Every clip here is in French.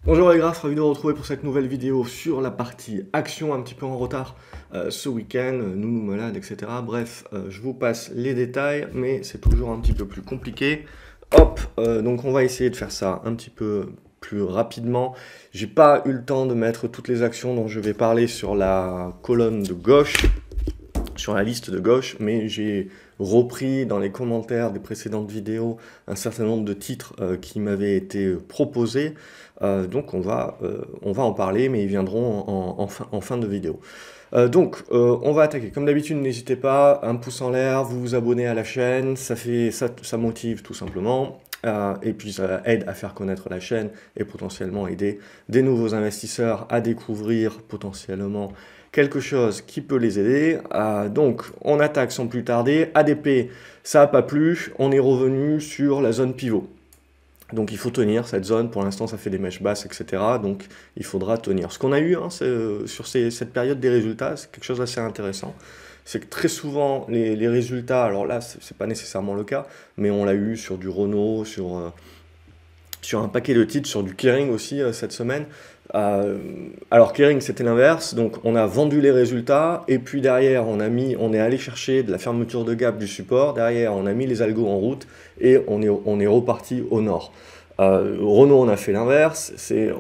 Bonjour les graphes, ravi de vous retrouver pour cette nouvelle vidéo sur la partie action, un petit peu en retard ce week-end, nous malades, etc. Bref, je vous passe les détails, mais c'est toujours un petit peu plus compliqué. Hop, donc on va essayer de faire ça un petit peu plus rapidement. J'ai pas eu le temps de mettre toutes les actions dont je vais parler sur la colonne de gauche, sur la liste de gauche, mais j'ai repris dans les commentaires des précédentes vidéos un certain nombre de titres qui m'avaient été proposés. Donc on va en parler, mais ils viendront en fin de vidéo. On va attaquer. Comme d'habitude, n'hésitez pas, un pouce en l'air, vous vous abonnez à la chaîne, ça motive tout simplement. Et puis ça aide à faire connaître la chaîne et potentiellement aider des nouveaux investisseurs à découvrir potentiellement quelque chose qui peut les aider. Donc on attaque sans plus tarder. ADP, ça n'a pas plu, on est revenu sur la zone pivot. Donc il faut tenir cette zone, pour l'instant ça fait des mèches basses, etc. Donc il faudra tenir. Ce qu'on a eu sur cette période des résultats, c'est quelque chose d'assez intéressant. C'est que très souvent les résultats, alors là c'est pas nécessairement le cas, mais on l'a eu sur du Renault, sur un paquet de titres, sur du Kering aussi cette semaine. Alors Kering c'était l'inverse, donc on a vendu les résultats et puis derrière on est allé chercher de la fermeture de gap du support, derrière on a mis les algos en route et on est reparti au nord. Renault on a fait l'inverse,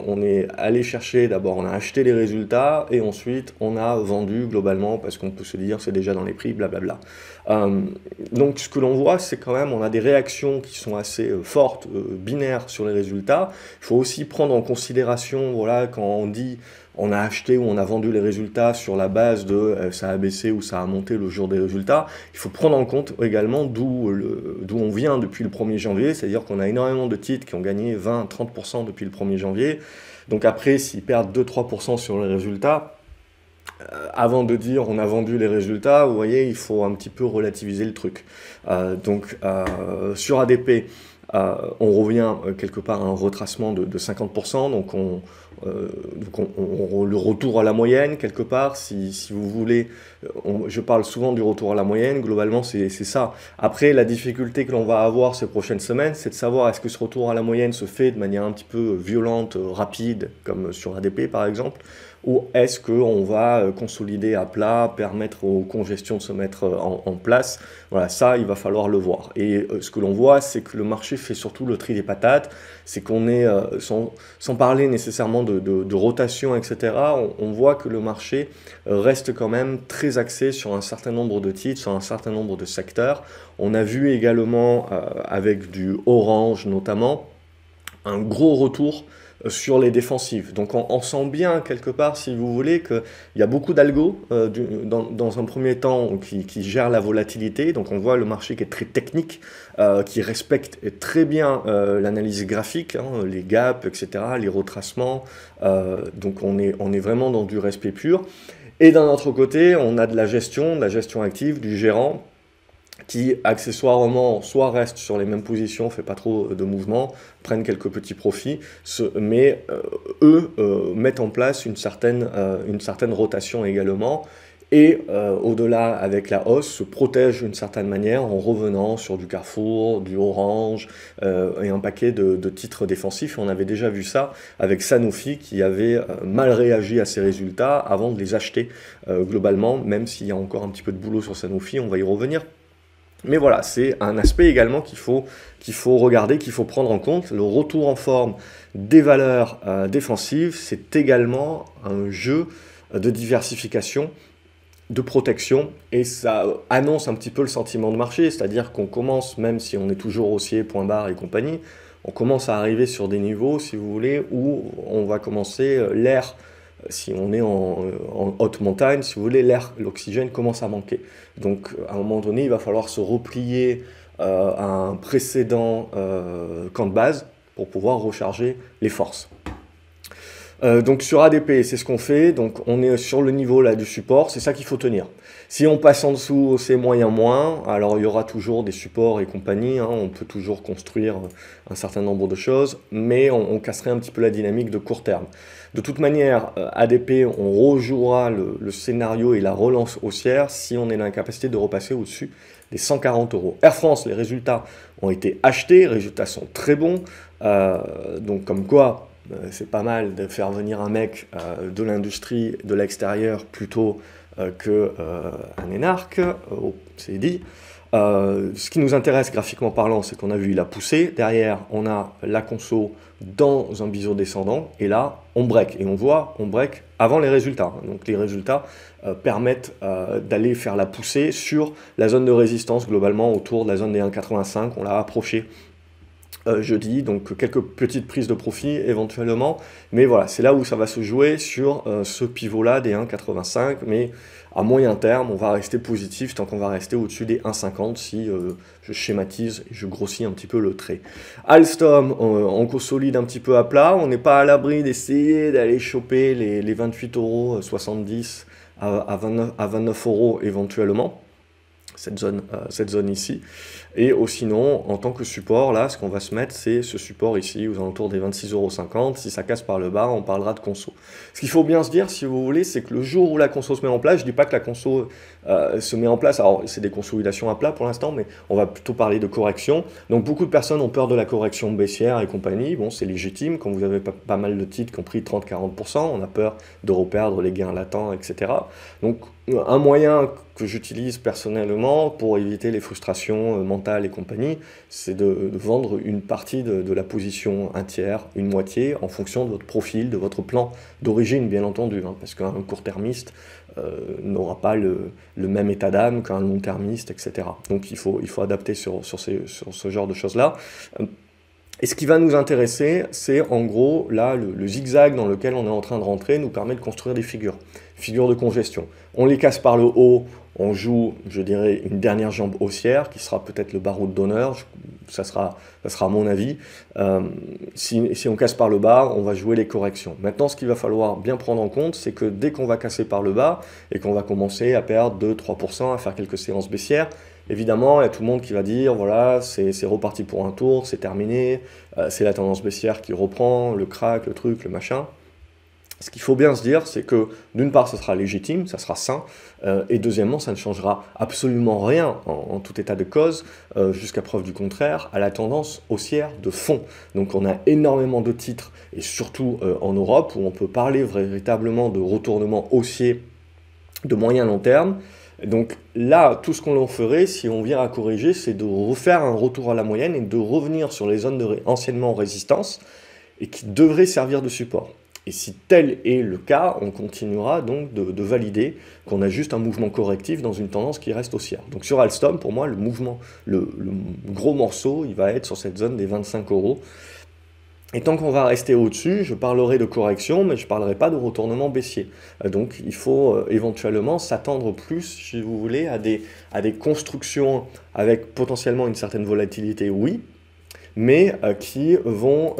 on est allé chercher, d'abord on a acheté les résultats et ensuite on a vendu globalement parce qu'on peut se dire c'est déjà dans les prix, blablabla. Donc ce que l'on voit c'est quand même on a des réactions qui sont assez fortes, binaires sur les résultats. Il faut aussi prendre en considération, voilà, quand on dit on a acheté ou on a vendu les résultats sur la base de ça a baissé ou ça a monté le jour des résultats, il faut prendre en compte également d'où on vient depuis le 1er janvier, c'est-à-dire qu'on a énormément de titres qui ont gagné 20-30% depuis le 1er janvier. Donc après, s'ils perdent 2-3% sur les résultats, avant de dire on a vendu les résultats, vous voyez, il faut un petit peu relativiser le truc. Sur ADP, on revient quelque part à un retracement de 50%, le retour à la moyenne quelque part, si vous voulez, je parle souvent du retour à la moyenne, globalement c'est ça. Après, la difficulté que l'on va avoir ces prochaines semaines, c'est de savoir est-ce que ce retour à la moyenne se fait de manière un petit peu violente, rapide, comme sur ADP par exemple, ou est-ce qu'on va consolider à plat, permettre aux congestions de se mettre en place. Voilà, ça, il va falloir le voir. Et ce que l'on voit, c'est que le marché fait surtout le tri des patates, c'est qu'on est, sans parler nécessairement de rotation, etc., on voit que le marché reste quand même très axé sur un certain nombre de titres, sur un certain nombre de secteurs. On a vu également, avec du Orange notamment, un gros retour sur les défensives. Donc on sent bien quelque part, si vous voulez, qu'il y a beaucoup d'algos dans un premier temps qui gèrent la volatilité. Donc on voit le marché qui est très technique, qui respecte très bien l'analyse graphique, hein, les gaps, etc., les retracements. Donc on est vraiment dans du respect pur. Et d'un autre côté, on a de la gestion active, du gérant, qui accessoirement soit restent sur les mêmes positions, fait pas trop de mouvements, prennent quelques petits profits, mais eux mettent en place une certaine rotation également, et au-delà avec la hausse, se protègent d'une certaine manière en revenant sur du Carrefour, du Orange et un paquet de titres défensifs. On avait déjà vu ça avec Sanofi qui avait mal réagi à ses résultats avant de les acheter globalement, même s'il y a encore un petit peu de boulot sur Sanofi, on va y revenir. Mais voilà, c'est un aspect également qu'il faut regarder, qu'il faut prendre en compte. Le retour en forme des valeurs défensives, c'est également un jeu de diversification, de protection, et ça annonce un petit peu le sentiment de marché, c'est-à-dire qu'on commence, même si on est toujours haussier, point barre et compagnie, on commence à arriver sur des niveaux, si vous voulez, où on va commencer l'air. Si on est en haute montagne, si vous voulez, l'oxygène commence à manquer. Donc, à un moment donné, il va falloir se replier à un précédent camp de base pour pouvoir recharger les forces. Donc sur ADP, c'est ce qu'on fait. Donc on est sur le niveau là du support, c'est ça qu'il faut tenir. Si on passe en dessous, c'est moyen moins. Alors il y aura toujours des supports et compagnie, hein, on peut toujours construire un certain nombre de choses, mais on casserait un petit peu la dynamique de court terme. De toute manière, ADP, on rejouera le scénario et la relance haussière si on est dans l'incapacité de repasser au-dessus des 140 euros. Air France, les résultats ont été achetés, les résultats sont très bons, donc comme quoi c'est pas mal de faire venir un mec de l'industrie, de l'extérieur, plutôt qu'un énarque, c'est dit. Ce qui nous intéresse graphiquement parlant, c'est qu'on a vu, il a poussé. Derrière, on a la conso dans un biseau descendant. Et là, on break. Et on voit, on break avant les résultats. Donc les résultats permettent d'aller faire la poussée sur la zone de résistance, globalement autour de la zone des 1,85. On l'a approché jeudi, donc quelques petites prises de profit éventuellement, mais voilà, c'est là où ça va se jouer sur ce pivot-là des 1,85, mais à moyen terme, on va rester positif tant qu'on va rester au-dessus des 1,50 si je schématise et je grossis un petit peu le trait. Alstom, on consolide un petit peu à plat, on n'est pas à l'abri d'essayer d'aller choper les 28,70 € à 29 € éventuellement. Cette zone ici. Et sinon, en tant que support, là, ce qu'on va se mettre, c'est ce support ici, aux alentours des 26,50 €. Si ça casse par le bas, on parlera de conso. Ce qu'il faut bien se dire, si vous voulez, c'est que le jour où la conso se met en place, je ne dis pas que la conso se met en place, alors c'est des consolidations à plat pour l'instant, mais on va plutôt parler de correction. Donc beaucoup de personnes ont peur de la correction baissière et compagnie. Bon, c'est légitime, quand vous avez pas mal de titres qui ont pris 30-40%, on a peur de reperdre les gains latents, etc. Donc un moyen que j'utilise personnellement pour éviter les frustrations mentales et compagnie, c'est de vendre une partie de la position, un tiers, une moitié, en fonction de votre profil, de votre plan d'origine, bien entendu, hein, parce qu'un court-termiste n'aura pas le même état d'âme qu'un long-termiste, etc. Donc il faut adapter sur ce genre de choses-là. Et ce qui va nous intéresser, c'est en gros, là, le zigzag dans lequel on est en train de rentrer nous permet de construire des figures de congestion. On les casse par le haut, on joue, je dirais, une dernière jambe haussière, qui sera peut-être le baroud d'honneur, ça sera à mon avis. Si on casse par le bas, on va jouer les corrections. Maintenant, ce qu'il va falloir bien prendre en compte, c'est que dès qu'on va casser par le bas, et qu'on va commencer à perdre 2-3%, à faire quelques séances baissières, évidemment, il y a tout le monde qui va dire, voilà, c'est reparti pour un tour, c'est terminé, c'est la tendance baissière qui reprend, le crack, le truc, le machin. Ce qu'il faut bien se dire, c'est que d'une part, ça sera légitime, ça sera sain, et deuxièmement, ça ne changera absolument rien en tout état de cause, jusqu'à preuve du contraire, à la tendance haussière de fond. Donc on a énormément de titres, et surtout en Europe, où on peut parler véritablement de retournement haussier de moyen long terme. Donc là, tout ce qu'on ferait, si on vient à corriger, c'est de refaire un retour à la moyenne et de revenir sur les zones anciennement en résistance, et qui devraient servir de support. Et si tel est le cas, on continuera donc de valider qu'on a juste un mouvement correctif dans une tendance qui reste haussière. Donc sur Alstom, pour moi, le gros morceau, il va être sur cette zone des 25 €. Et tant qu'on va rester au-dessus, je parlerai de correction, mais je ne parlerai pas de retournement baissier. Donc il faut éventuellement s'attendre plus, si vous voulez, à des constructions avec potentiellement une certaine volatilité, oui, mais qui vont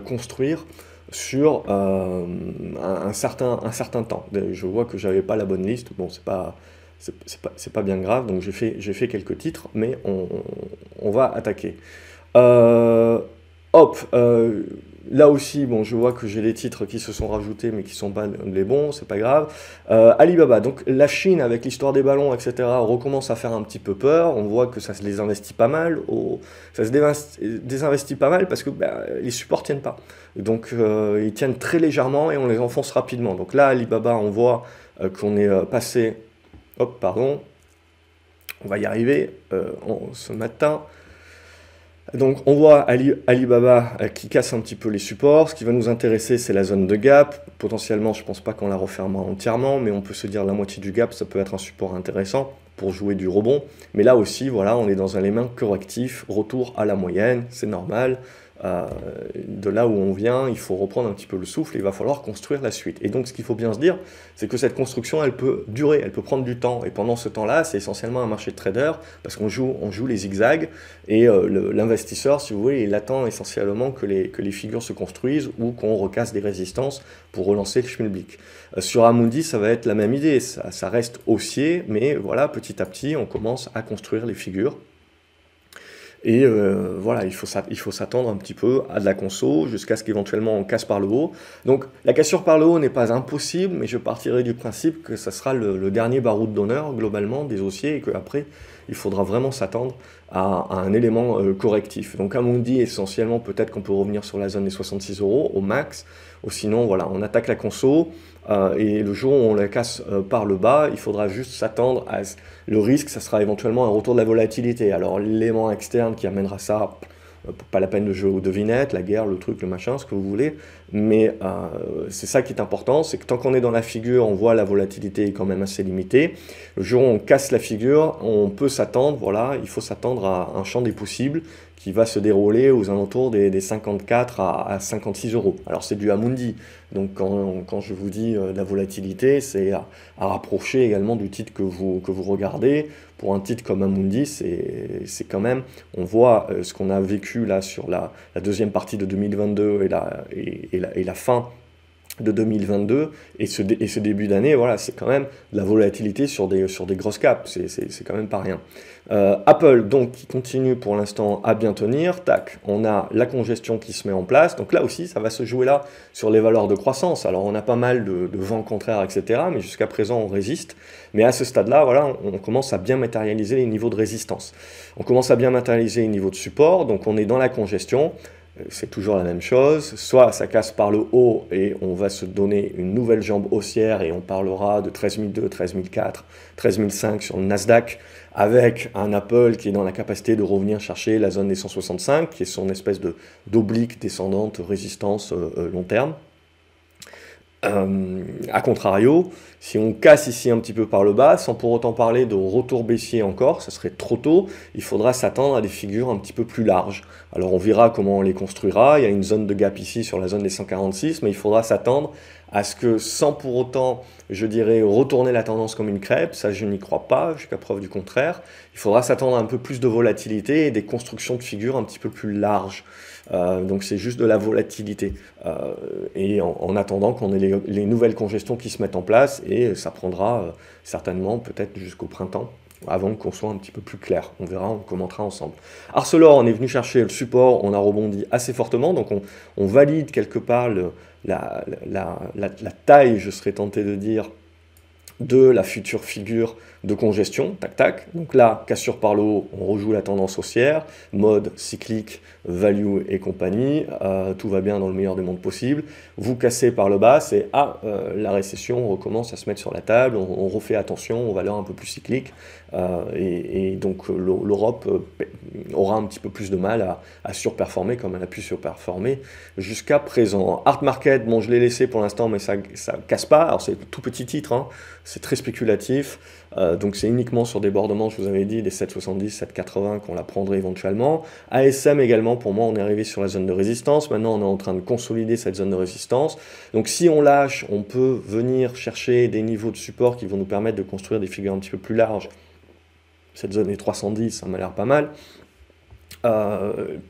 construire sur un certain temps. Je vois que j'avais pas la bonne liste, bon, c'est pas bien grave, donc j'ai fait quelques titres, mais on va attaquer. Là aussi, bon, je vois que j'ai les titres qui se sont rajoutés, mais qui sont pas les bons, c'est pas grave. Alibaba, donc la Chine, avec l'histoire des ballons, etc., recommence à faire un petit peu peur. On voit que ça se désinvestit pas mal, désinvestit pas mal parce que les supports tiennent pas. Donc ils tiennent très légèrement et on les enfonce rapidement. Donc là, Alibaba, on voit qu'on est passé... Hop, pardon. On va y arriver ce matin. Donc on voit Alibaba qui casse un petit peu les supports. Ce qui va nous intéresser, c'est la zone de gap. Potentiellement, je ne pense pas qu'on la refermera entièrement, mais on peut se dire la moitié du gap, ça peut être un support intéressant pour jouer du rebond. Mais là aussi, voilà, on est dans un élément correctif, retour à la moyenne, c'est normal. De là où on vient, il faut reprendre un petit peu le souffle et il va falloir construire la suite. Et donc ce qu'il faut bien se dire, c'est que cette construction, elle peut durer, elle peut prendre du temps. Et pendant ce temps-là, c'est essentiellement un marché de trader parce qu'on joue les zigzags et l'investisseur, si vous voulez, il attend essentiellement que les figures se construisent ou qu'on recasse des résistances pour relancer le schmilblick. Sur Amundi, ça va être la même idée, ça reste haussier, mais voilà, petit à petit, on commence à construire les figures. Et voilà, il faut s'attendre un petit peu à de la conso jusqu'à ce qu'éventuellement on casse par le haut. Donc la cassure par le haut n'est pas impossible, mais je partirai du principe que ça sera le dernier baroud d'honneur globalement des haussiers et qu'après il faudra vraiment s'attendre à un élément correctif. Donc Amundi, essentiellement, peut-être qu'on peut revenir sur la zone des 66 € au max, ou sinon, voilà, on attaque la conso, et le jour où on la casse par le bas, il faudra juste s'attendre à... Le risque, ça sera éventuellement un retour de la volatilité. Alors l'élément externe qui amènera ça, pas la peine de jouer aux devinettes, la guerre, le truc, le machin, ce que vous voulez, mais c'est ça qui est important, c'est que tant qu'on est dans la figure, on voit la volatilité est quand même assez limitée. Le jour où on casse la figure, on peut s'attendre, voilà, il faut s'attendre à un champ des possibles qui va se dérouler aux alentours des 54 à 56 €. Alors c'est du Amundi, donc quand je vous dis la volatilité, c'est à rapprocher également du titre que vous regardez. Pour un titre comme Amundi, c'est quand même, on voit ce qu'on a vécu là sur la deuxième partie de 2022 et la fin de 2022 et ce début d'année, voilà, c'est quand même de la volatilité sur des grosses caps, c'est quand même pas rien. Apple, donc, qui continue pour l'instant à bien tenir, tac, on a la congestion qui se met en place, donc là aussi, ça va se jouer là sur les valeurs de croissance. Alors, on a pas mal de vents contraires, etc., mais jusqu'à présent, on résiste. Mais à ce stade-là, voilà, on commence à bien matérialiser les niveaux de résistance. On commence à bien matérialiser les niveaux de support, donc on est dans la congestion. C'est toujours la même chose, soit ça casse par le haut et on va se donner une nouvelle jambe haussière et on parlera de 13 200, 13 400, 13 500 sur le Nasdaq avec un Apple qui est dans la capacité de revenir chercher la zone des 165 qui est son espèce d'oblique descendante résistance long terme. A contrario, si on casse ici un petit peu par le bas, sans pour autant parler de retour baissier encore, ça serait trop tôt, il faudra s'attendre à des figures un petit peu plus larges. Alors on verra comment on les construira, il y a une zone de gap ici sur la zone des 146, mais il faudra s'attendre à ce que sans pour autant, je dirais, retourner la tendance comme une crêpe, ça je n'y crois pas, jusqu'à preuve du contraire, il faudra s'attendre à un peu plus de volatilité et des constructions de figures un petit peu plus larges. Donc c'est juste de la volatilité. Et en attendant qu'on ait les nouvelles congestions qui se mettent en place, et ça prendra certainement peut-être jusqu'au printemps, avant qu'on soit un petit peu plus clair. On verra, on commentera ensemble. Arcelor, on est venu chercher le support, on a rebondi assez fortement, donc on valide quelque part la taille, je serais tenté de dire, de la future figure de congestion, tac tac. Donc là, cassure par le haut, on rejoue la tendance haussière, mode cyclique, value et compagnie, tout va bien dans le meilleur des mondes possible. Vous cassez par le bas, c'est la récession recommence à se mettre sur la table, on refait attention aux valeurs un peu plus cycliques, et donc l'Europe aura un petit peu plus de mal à surperformer comme elle a pu surperformer jusqu'à présent. Art Market, bon je l'ai laissé pour l'instant, mais ça casse pas, alors c'est tout petit titre, hein. C'est très spéculatif, donc c'est uniquement sur débordement, je vous avais dit, des 7,70, 7,80 qu'on la prendrait éventuellement. ASM également, pour moi, on est arrivé sur la zone de résistance. Maintenant, on est en train de consolider cette zone de résistance. Donc si on lâche, on peut venir chercher des niveaux de support qui vont nous permettre de construire des figures un petit peu plus larges. Cette zone est 310, ça m'a l'air pas mal.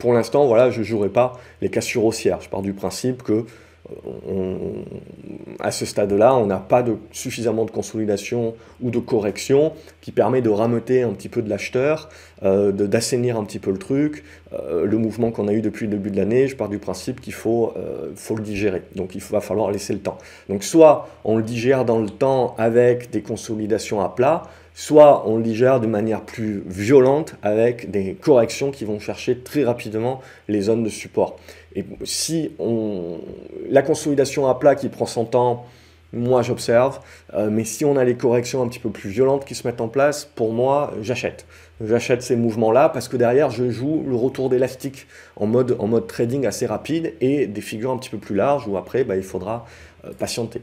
Pour l'instant, voilà, je ne jouerai pas les cassures haussières. Je pars du principe que à ce stade-là, on n'a pas suffisamment de consolidation ou de correction qui permet de rameuter un petit peu de l'acheteur, d'assainir un petit peu le truc. Le mouvement qu'on a eu depuis le début de l'année, je pars du principe qu'il faut le digérer. Donc il va falloir laisser le temps. Donc soit on le digère dans le temps avec des consolidations à plat, soit on le digère de manière plus violente avec des corrections qui vont chercher très rapidement les zones de support. Et si la consolidation à plat qui prend son temps, moi j'observe, mais si on a les corrections un petit peu plus violentes qui se mettent en place, pour moi j'achète. J'achète ces mouvements-là parce que derrière je joue le retour d'élastique en mode trading assez rapide et des figures un petit peu plus larges où après il faudra patienter.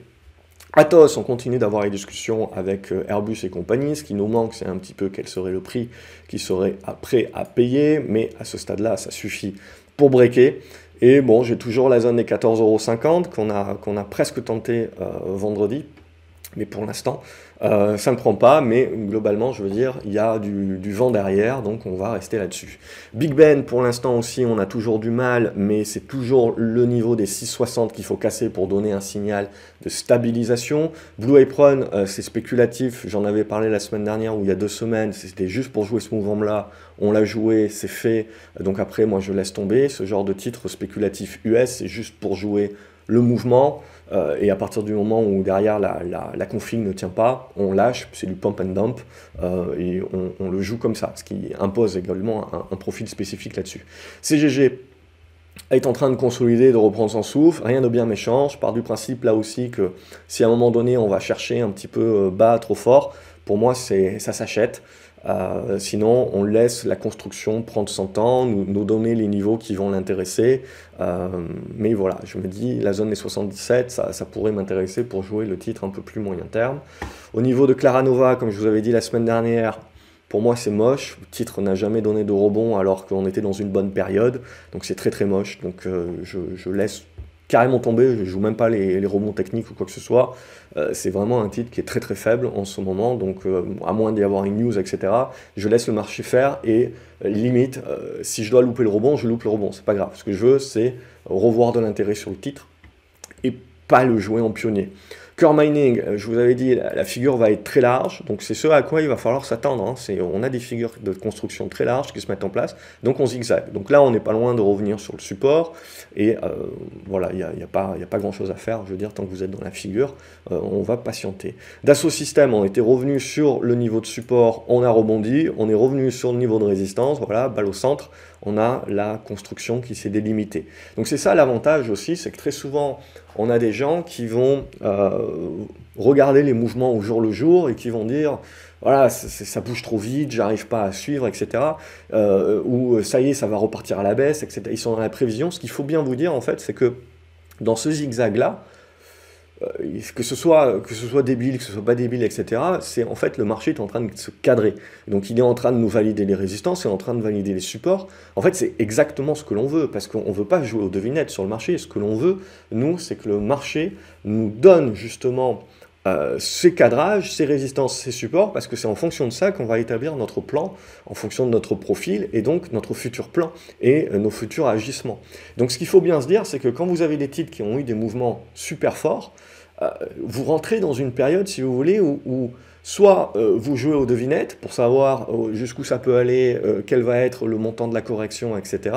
Atos, on continue d'avoir les discussions avec Airbus et compagnie. Ce qui nous manque, c'est un petit peu quel serait le prix qui serait prêt à payer. Mais à ce stade-là, ça suffit pour breaker. Et bon, j'ai toujours la zone des 14,50 € qu'on a presque tenté vendredi. Mais pour l'instant, ça ne prend pas, mais globalement, je veux dire, il y a du vent derrière, donc on va rester là-dessus. Big Ben, pour l'instant aussi, on a toujours du mal, mais c'est toujours le niveau des 6,60 qu'il faut casser pour donner un signal de stabilisation. Blue Apron, c'est spéculatif, j'en avais parlé la semaine dernière ou il y a 2 semaines, c'était juste pour jouer ce mouvement-là, on l'a joué, c'est fait, donc après, moi, je laisse tomber. Ce genre de titre spéculatif US, c'est juste pour jouer le mouvement, et à partir du moment où derrière la config ne tient pas, on lâche, c'est du pump and dump, et on le joue comme ça, ce qui impose également un profil spécifique là-dessus. CGG est en train de consolider, de reprendre son souffle, rien de bien méchant. Je pars du principe là aussi que si à un moment donné on va chercher un petit peu bas, trop fort, pour moi ça s'achète. Sinon on laisse la construction prendre son temps, nous donner les niveaux qui vont l'intéresser. Mais voilà, je me dis la zone des 77, ça pourrait m'intéresser pour jouer le titre un peu plus moyen terme. Au niveau de Claranova, comme je vous avais dit la semaine dernière, pour moi, c'est moche. Le titre n'a jamais donné de rebond alors qu'on était dans une bonne période. Donc c'est très très moche. Donc je laisse carrément tomber. Je ne joue même pas les rebonds techniques ou quoi que ce soit. C'est vraiment un titre qui est très très faible en ce moment. Donc à moins d'y avoir une news, etc., je laisse le marché faire. Et limite, si je dois louper le rebond, je loupe le rebond. C'est pas grave. Ce que je veux, c'est revoir de l'intérêt sur le titre et pas le jouer en pionnier. Core Mining, je vous avais dit, la figure va être très large, donc c'est ce à quoi il va falloir s'attendre. Hein. On a des figures de construction très larges qui se mettent en place, donc on zigzag. Donc là, on n'est pas loin de revenir sur le support, et voilà, il n'y a pas grand-chose à faire, je veux dire, tant que vous êtes dans la figure, on va patienter. Dassault Systèmes, on était revenu sur le niveau de support, on a rebondi, on est revenu sur le niveau de résistance, voilà, balle au centre, on a la construction qui s'est délimitée. Donc c'est ça l'avantage aussi, c'est que très souvent, on a des gens qui vont regarder les mouvements au jour le jour et qui vont dire voilà, ça bouge trop vite, j'arrive pas à suivre, etc. Ou ça y est, ça va repartir à la baisse, etc. Ils sont dans la prévision. Ce qu'il faut bien vous dire, en fait, c'est que dans ce zigzag-là, que ce soit débile, que ce soit pas débile, etc., c'est en fait le marché est en train de se cadrer. Donc il est en train de nous valider les résistances, il est en train de valider les supports. En fait, c'est exactement ce que l'on veut, parce qu'on ne veut pas jouer aux devinettes sur le marché. Ce que l'on veut, nous, c'est que le marché nous donne justement ces cadrages, ces résistances, ces supports, parce que c'est en fonction de ça qu'on va établir notre plan, en fonction de notre profil, et donc notre futur plan et nos futurs agissements. Donc ce qu'il faut bien se dire, c'est que quand vous avez des titres qui ont eu des mouvements super forts, vous rentrez dans une période, si vous voulez, où soit vous jouez aux devinettes pour savoir jusqu'où ça peut aller, quel va être le montant de la correction, etc.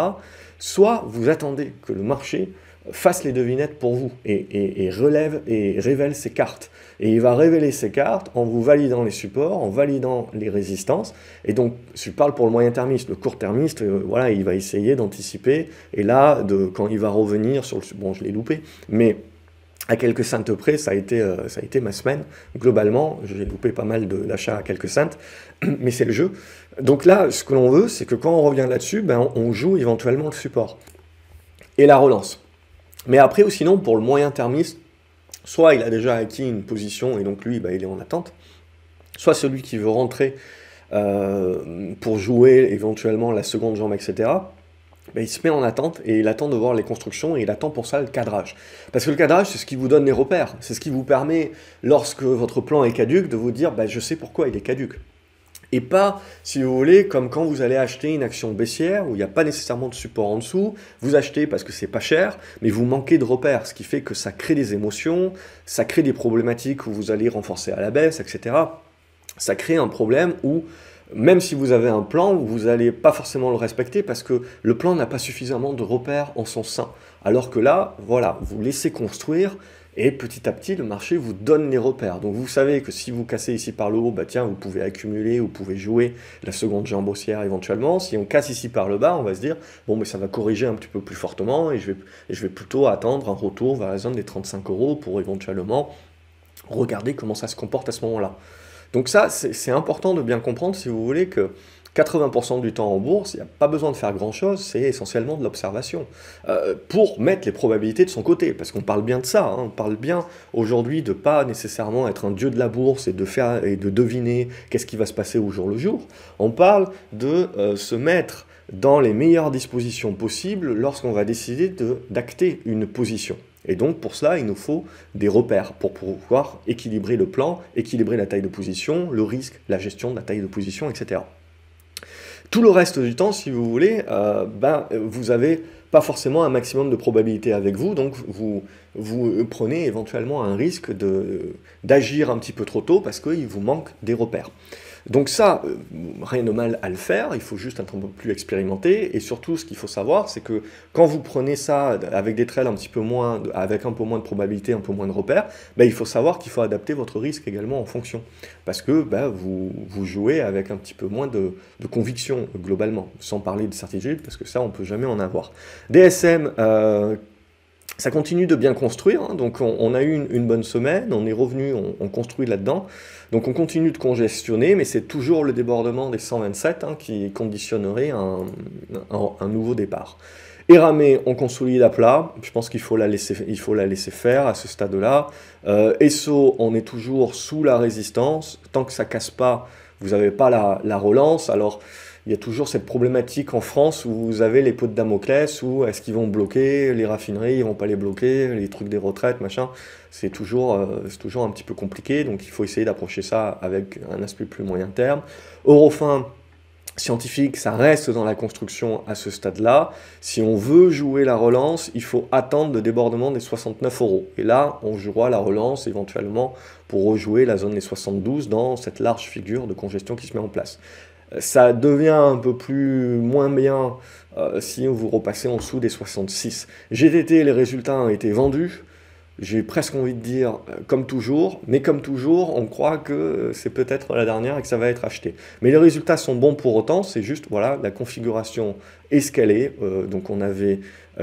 Soit vous attendez que le marché fasse les devinettes pour vous et relève et révèle ses cartes. Et il va révéler ses cartes en vous validant les supports, en validant les résistances. Et donc, je parle pour le moyen-termiste. Le court-termiste, voilà, il va essayer d'anticiper. Et là, quand il va revenir sur le... Bon, je l'ai loupé, mais... à quelques cents près, ça a été ma semaine. Globalement, j'ai loupé pas mal d'achats à quelques cents, mais c'est le jeu. Donc là, ce que l'on veut, c'est que quand on revient là-dessus, ben, on joue éventuellement le support et la relance. Mais après, ou sinon, pour le moyen termiste, soit il a déjà acquis une position et donc lui, ben, il est en attente, soit celui qui veut rentrer pour jouer éventuellement la seconde jambe, etc., ben, il se met en attente et il attend de voir les constructions et il attend pour ça le cadrage. Parce que le cadrage, c'est ce qui vous donne les repères. C'est ce qui vous permet, lorsque votre plan est caduc, de vous dire ben, je sais pourquoi il est caduc. Et pas, si vous voulez, comme quand vous allez acheter une action baissière où il n'y a pas nécessairement de support en dessous, vous achetez parce que c'est pas cher, mais vous manquez de repères, ce qui fait que ça crée des émotions, ça crée des problématiques où vous allez renforcer à la baisse, etc. Ça crée un problème où même si vous avez un plan, vous n'allez pas forcément le respecter parce que le plan n'a pas suffisamment de repères en son sein. Alors que là, voilà, vous laissez construire et petit à petit, le marché vous donne les repères. Donc vous savez que si vous cassez ici par le haut, bah tiens, vous pouvez accumuler, vous pouvez jouer la seconde jambe haussière éventuellement. Si on casse ici par le bas, on va se dire, bon, mais ça va corriger un petit peu plus fortement et je vais plutôt attendre un retour vers la zone des 35 € pour éventuellement regarder comment ça se comporte à ce moment-là. Donc ça, c'est important de bien comprendre, si vous voulez, que 80% du temps en bourse, il n'y a pas besoin de faire grand-chose, c'est essentiellement de l'observation. Pour mettre les probabilités de son côté, parce qu'on parle bien de ça, hein, on parle bien aujourd'hui de pas nécessairement être un dieu de la bourse et de deviner qu'est-ce qui va se passer au jour le jour. On parle de se mettre dans les meilleures dispositions possibles lorsqu'on va décider d'acter une position. Et donc, pour cela, il nous faut des repères pour pouvoir équilibrer le plan, équilibrer la taille de position, le risque, la gestion de la taille de position, etc. Tout le reste du temps, si vous voulez, vous n'avez pas forcément un maximum de probabilité avec vous, donc vous prenez éventuellement un risque d'agir un petit peu trop tôt parce qu'il vous manque des repères. Donc ça, rien de mal à le faire, il faut juste être un peu plus expérimenté, et surtout ce qu'il faut savoir, c'est que quand vous prenez ça avec des trails un petit peu moins, avec un peu moins de probabilité, un peu moins de repères, ben, il faut savoir qu'il faut adapter votre risque également en fonction, parce que ben, vous jouez avec un petit peu moins de conviction globalement, sans parler de certitude, parce que ça on peut jamais en avoir. DSM, ça continue de bien construire, hein, donc on a eu une bonne semaine, on est revenu, on construit là-dedans, donc on continue de congestionner, mais c'est toujours le débordement des 127 hein, qui conditionnerait un nouveau départ. Eramé, on consolide à plat, je pense qu'il faut la laisser faire à ce stade-là. Esso, on est toujours sous la résistance, tant que ça casse pas, vous n'avez pas la relance, alors il y a toujours cette problématique en France où vous avez les pots de Damoclès, où est-ce qu'ils vont bloquer les raffineries, ils vont pas les bloquer, les trucs des retraites, machin. C'est toujours un petit peu compliqué, donc il faut essayer d'approcher ça avec un aspect plus moyen terme. Eurofin, scientifique, ça reste dans la construction à ce stade-là. Si on veut jouer la relance, il faut attendre le débordement des 69 euros. Et là, on jouera la relance éventuellement pour rejouer la zone des 72 dans cette large figure de congestion qui se met en place. Ça devient un peu moins bien si vous repassez en dessous des 66. GTT, les résultats ont été vendus. J'ai presque envie de dire comme toujours, mais comme toujours, on croit que c'est peut-être la dernière et que ça va être acheté. Mais les résultats sont bons pour autant, c'est juste, voilà, la configuration est ce qu'elle est. Donc on avait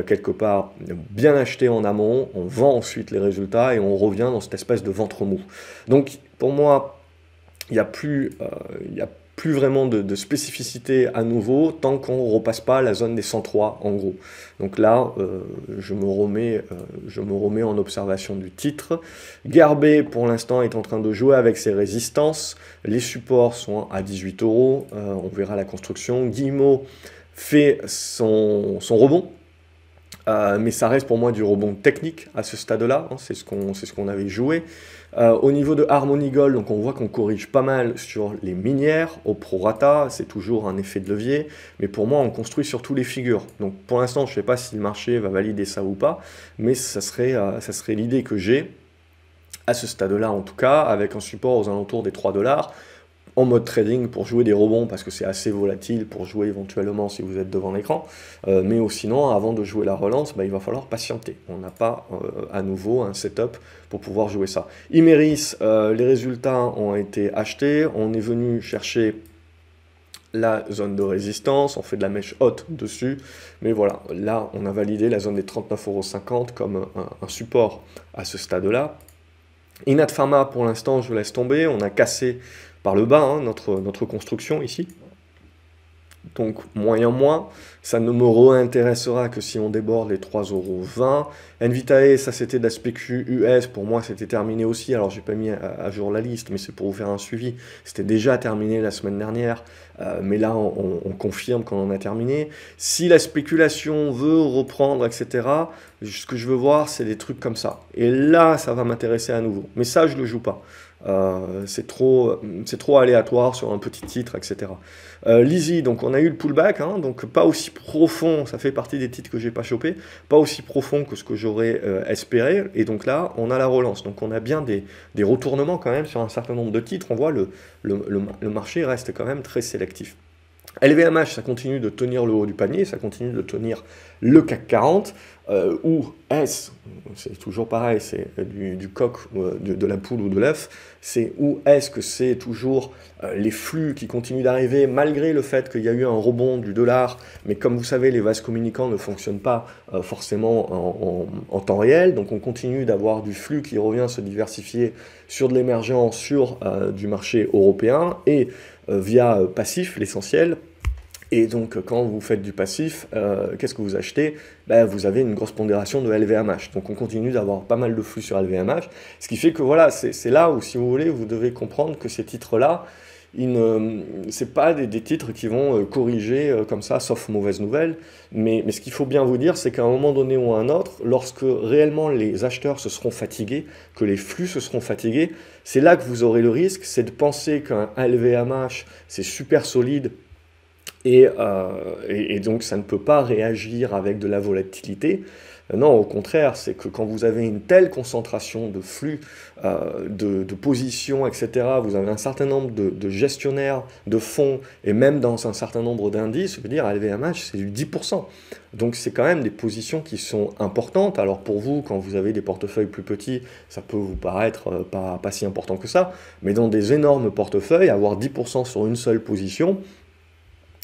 quelque part bien acheté en amont, on vend ensuite les résultats et on revient dans cette espèce de ventre mou. Donc pour moi, il n'y a plus vraiment de spécificité à nouveau tant qu'on ne repasse pas la zone des 103 en gros. Donc là, je me remets en observation du titre. Garbet, pour l'instant, est en train de jouer avec ses résistances. Les supports sont à 18 euros. On verra la construction. Guillemot fait son rebond. Mais ça reste pour moi du rebond technique à ce stade-là, hein, c'est ce qu'on avait joué. Au niveau de Harmony Gold, donc on voit qu'on corrige pas mal sur les minières, au prorata, c'est toujours un effet de levier, mais pour moi on construit sur tous les figures. Donc pour l'instant je ne sais pas si le marché va valider ça ou pas, mais ça serait l'idée que j'ai, à ce stade-là en tout cas, avec un support aux alentours des 3 $, en mode trading pour jouer des rebonds parce que c'est assez volatile pour jouer éventuellement si vous êtes devant l'écran, mais sinon avant de jouer la relance, il va falloir patienter, on n'a pas à nouveau un setup pour pouvoir jouer ça. Imeris, les résultats ont été achetés, on est venu chercher la zone de résistance, on fait de la mèche haute dessus, mais voilà, là on a validé la zone des 39,50 € comme un support à ce stade-là. Inat Pharma, pour l'instant, je laisse tomber, on a cassé par le bas hein, notre construction ici. Donc moyen, ça ne me réintéressera que si on déborde les 3,20 €. Nvitae, ça c'était de la spécu US, pour moi c'était terminé aussi, alors j'ai pas mis à jour la liste, mais c'est pour vous faire un suivi, c'était déjà terminé la semaine dernière, mais là on confirme qu'on en a terminé. Si la spéculation veut reprendre, etc., ce que je veux voir c'est des trucs comme ça, et là ça va m'intéresser à nouveau, mais ça je le joue pas. C'est trop aléatoire sur un petit titre, etc. Lizzy, donc on a eu le pullback, hein, donc pas aussi profond, ça fait partie des titres que j'ai pas chopé, pas aussi profond que ce que j'aurais espéré, et donc là on a la relance, donc on a bien des retournements quand même sur un certain nombre de titres, on voit le marché reste quand même très sélectif. LVMH, ça continue de tenir le haut du panier, ça continue de tenir le CAC 40, ou est-ce, c'est toujours pareil, c'est du coq, de la poule ou de l'œuf, c'est où est-ce que c'est toujours les flux qui continuent d'arriver, malgré le fait qu'il y a eu un rebond du dollar, mais comme vous savez, les vases communicants ne fonctionnent pas forcément en temps réel, donc on continue d'avoir du flux qui revient se diversifier sur de l'émergence, sur du marché européen, et via passif, l'essentiel. Et donc, quand vous faites du passif, qu'est-ce que vous achetez? Vous avez une grosse pondération de LVMH. Donc, on continue d'avoir pas mal de flux sur LVMH. Ce qui fait que, voilà, c'est là où, si vous voulez, vous devez comprendre que ces titres-là, c'est pas des titres qui vont corriger comme ça, sauf mauvaise nouvelle. Mais ce qu'il faut bien vous dire, c'est qu'à un moment donné ou à un autre, lorsque réellement les acheteurs se seront fatigués, que les flux se seront fatigués, c'est là que vous aurez le risque, c'est de penser qu'un LVMH, c'est super solide, et donc ça ne peut pas réagir avec de la volatilité. Non, au contraire, c'est que quand vous avez une telle concentration de flux, de positions, etc., vous avez un certain nombre de gestionnaires de fonds, et même dans un certain nombre d'indices, je veux dire, à LVMH, c'est du 10%. Donc c'est quand même des positions qui sont importantes. Alors pour vous, quand vous avez des portefeuilles plus petits, ça peut vous paraître pas si important que ça, mais dans des énormes portefeuilles, avoir 10% sur une seule position,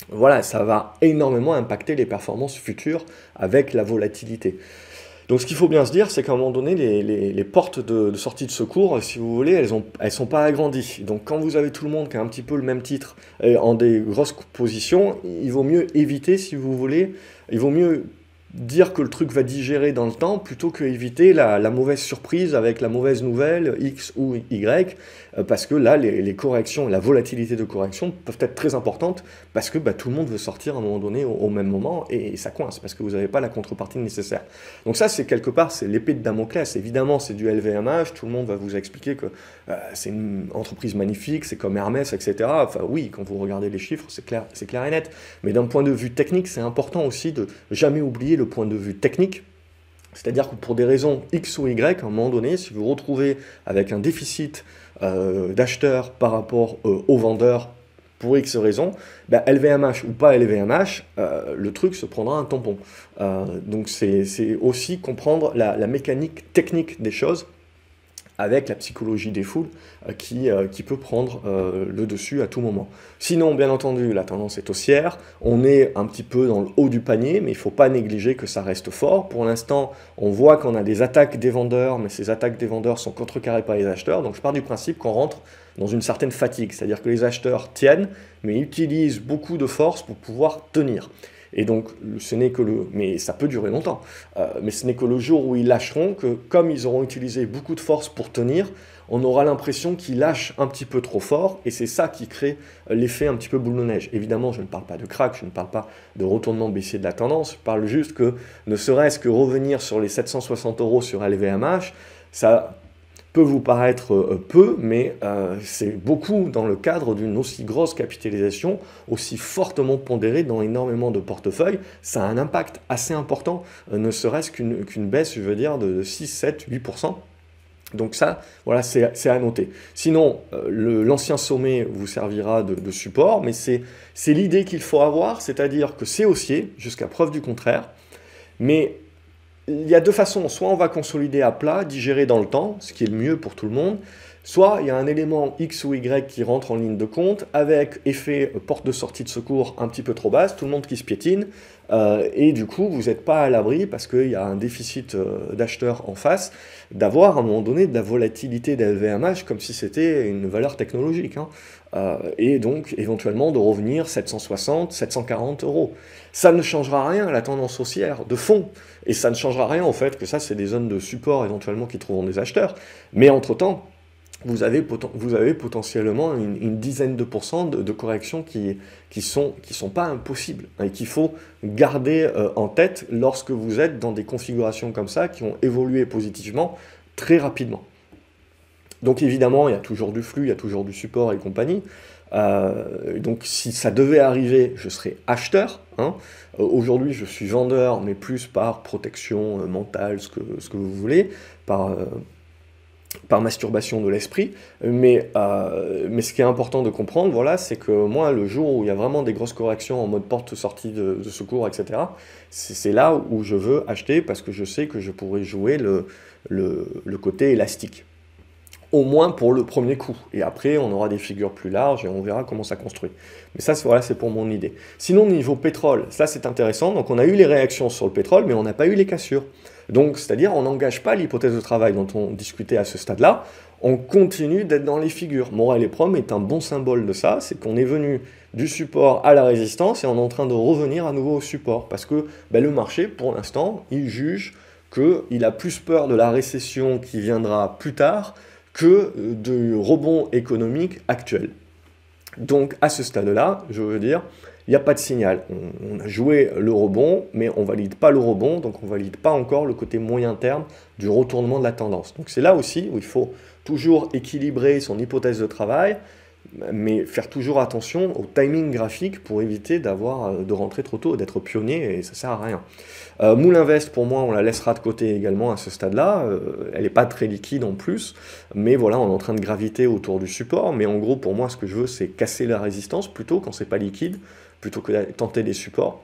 voilà, ça va énormément impacter les performances futures avec la volatilité. Donc ce qu'il faut bien se dire, c'est qu'à un moment donné, les portes de sortie de secours, si vous voulez, elles sont pas agrandies. Donc quand vous avez tout le monde qui a un petit peu le même titre en des grosses positions, il vaut mieux éviter, si vous voulez, il vaut mieux dire que le truc va digérer dans le temps plutôt que éviter la mauvaise surprise avec la mauvaise nouvelle X ou Y, parce que là les corrections, la volatilité de correction peuvent être très importantes parce que tout le monde veut sortir à un moment donné au même moment et ça coince parce que vous n'avez pas la contrepartie nécessaire. Donc ça c'est quelque part c'est l'épée de Damoclès. Évidemment c'est du LVMH, tout le monde va vous expliquer que c'est une entreprise magnifique, c'est comme Hermès, etc. Enfin oui, quand vous regardez les chiffres c'est clair et net, mais d'un point de vue technique c'est important aussi de jamais oublier le point de vue technique, c'est-à-dire que pour des raisons X ou Y, à un moment donné, si vous vous retrouvez avec un déficit d'acheteurs par rapport aux vendeurs pour X raisons, LVMH ou pas LVMH, le truc se prendra un tampon. Donc c'est aussi comprendre la mécanique technique des choses avec la psychologie des foules qui peut prendre le dessus à tout moment. Sinon, bien entendu, la tendance est haussière, on est un petit peu dans le haut du panier, mais il ne faut pas négliger que ça reste fort. Pour l'instant, on voit qu'on a des attaques des vendeurs, mais ces attaques des vendeurs sont contrecarrées par les acheteurs, donc je pars du principe qu'on rentre dans une certaine fatigue, c'est-à-dire que les acheteurs tiennent, mais utilisent beaucoup de force pour pouvoir tenir. Et donc, ce n'est que mais ça peut durer longtemps, mais ce n'est que le jour où ils lâcheront que, comme ils auront utilisé beaucoup de force pour tenir, on aura l'impression qu'ils lâchent un petit peu trop fort, et c'est ça qui crée l'effet un petit peu boule de neige. Évidemment, je ne parle pas de crack, je ne parle pas de retournement baissier de la tendance, je parle juste que, ne serait-ce que revenir sur les 760 € sur LVMH, ça peut vous paraître peu, mais c'est beaucoup dans le cadre d'une aussi grosse capitalisation, aussi fortement pondérée dans énormément de portefeuilles. Ça a un impact assez important, ne serait-ce qu'une baisse, je veux dire, de 6, 7, 8%. Donc ça, voilà, c'est à noter. Sinon, l'ancien sommet vous servira de support, mais c'est l'idée qu'il faut avoir, c'est-à-dire que c'est haussier, jusqu'à preuve du contraire, mais il y a deux façons, soit on va consolider à plat, digérer dans le temps, ce qui est le mieux pour tout le monde, soit il y a un élément X ou Y qui rentre en ligne de compte, avec effet porte de sortie de secours un petit peu trop basse, tout le monde qui se piétine, et du coup vous n'êtes pas à l'abri, parce qu'il y a un déficit d'acheteurs en face, d'avoir à un moment donné de la volatilité d'LVMH comme si c'était une valeur technologique, hein. Et donc éventuellement de revenir 760, 740 €. Ça ne changera rien à la tendance haussière de fond, et ça ne changera rien au fait que ça c'est des zones de support éventuellement qui trouveront des acheteurs, mais entre-temps, vous avez potentiellement une dizaine de pourcents de corrections qui sont pas impossibles, hein, et qu'il faut garder en tête lorsque vous êtes dans des configurations comme ça qui ont évolué positivement très rapidement. Donc évidemment, il y a toujours du flux, il y a toujours du support et compagnie. Donc si ça devait arriver, je serais acheteur, hein. Aujourd'hui, je suis vendeur, mais plus par protection mentale, ce que vous voulez, par masturbation de l'esprit. Mais ce qui est important de comprendre, voilà, c'est que moi, le jour où il y a vraiment des grosses corrections en mode porte-sortie de secours, etc., c'est là où je veux acheter parce que je sais que je pourrais jouer le côté élastique. Au moins pour le premier coup. Et après, on aura des figures plus larges et on verra comment ça construit. Mais ça, voilà, c'est pour mon idée. Sinon, niveau pétrole, ça c'est intéressant. Donc on a eu les réactions sur le pétrole, mais on n'a pas eu les cassures. Donc, c'est-à-dire, on n'engage pas l'hypothèse de travail dont on discutait à ce stade-là. On continue d'être dans les figures. Morel et Prom est un bon symbole de ça. C'est qu'on est venu du support à la résistance et on est en train de revenir à nouveau au support. Parce que le marché, pour l'instant, il juge qu'il a plus peur de la récession qui viendra plus tard que du rebond économique actuel. Donc à ce stade-là, je veux dire, il n'y a pas de signal. On a joué le rebond, mais on ne valide pas le rebond, donc on ne valide pas encore le côté moyen terme du retournement de la tendance. Donc c'est là aussi où il faut toujours équilibrer son hypothèse de travail. mais faire toujours attention au timing graphique pour éviter de rentrer trop tôt, d'être pionnier, et ça sert à rien. Moulinvest, pour moi, on la laissera de côté également à ce stade-là. Elle n'est pas très liquide en plus, mais voilà, on est en train de graviter autour du support. Mais en gros, pour moi, ce que je veux, c'est casser la résistance plutôt quand c'est pas liquide, plutôt que de tenter des supports.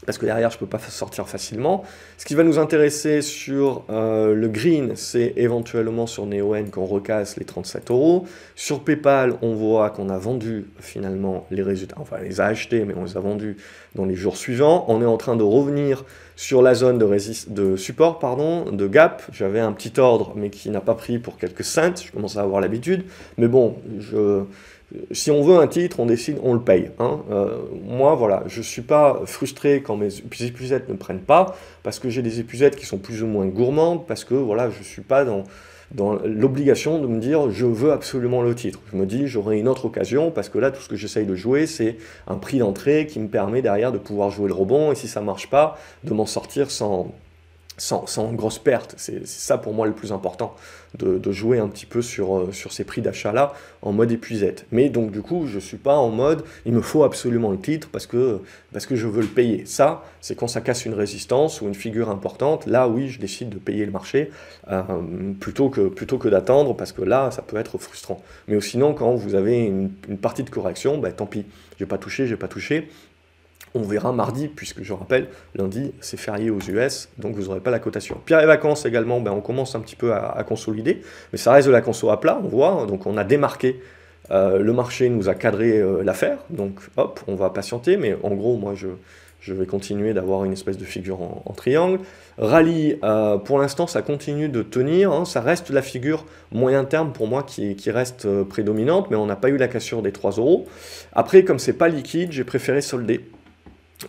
Parce que derrière, je ne peux pas sortir facilement. Ce qui va nous intéresser sur le green, c'est éventuellement sur NeoN qu'on recasse les 37 €. Sur PayPal, on voit qu'on a vendu finalement les résultats, enfin on les a achetés, mais on les a vendus dans les jours suivants. On est en train de revenir sur la zone de support, de gap. J'avais un petit ordre, mais qui n'a pas pris pour quelques cents. Je commence à avoir l'habitude. Mais bon, si on veut un titre, on décide, on le paye. Hein. Moi, voilà, je ne suis pas frustré quand mes épuisettes ne prennent pas, parce que j'ai des épuisettes qui sont plus ou moins gourmandes, parce que voilà, je ne suis pas dans l'obligation de me dire je veux absolument le titre. Je me dis j'aurai une autre occasion, parce que là, tout ce que j'essaye de jouer, c'est un prix d'entrée qui me permet derrière de pouvoir jouer le rebond, et si ça ne marche pas, de m'en sortir sans grosse perte. C'est ça pour moi le plus important, de jouer un petit peu sur ces prix d'achat-là en mode épuisette. Mais donc du coup, je ne suis pas en mode il me faut absolument le titre parce que je veux le payer. Ça, c'est quand ça casse une résistance ou une figure importante. Là, oui, je décide de payer le marché plutôt que d'attendre, parce que là, ça peut être frustrant. Mais sinon, quand vous avez une partie de correction, bah, tant pis, j'ai pas touché. On verra mardi, puisque je rappelle, lundi, c'est férié aux US, donc vous n'aurez pas la cotation. Pierre et vacances également, ben, on commence un petit peu à consolider, mais ça reste de la conso à plat, on voit, donc on a démarqué, le marché nous a cadré l'affaire, donc hop, on va patienter, mais en gros, moi, je vais continuer d'avoir une espèce de figure en triangle. Rallye, pour l'instant, ça continue de tenir, hein, ça reste la figure moyen terme pour moi qui reste prédominante, mais on n'a pas eu la cassure des 3 €. Après, comme c'est pas liquide, j'ai préféré solder.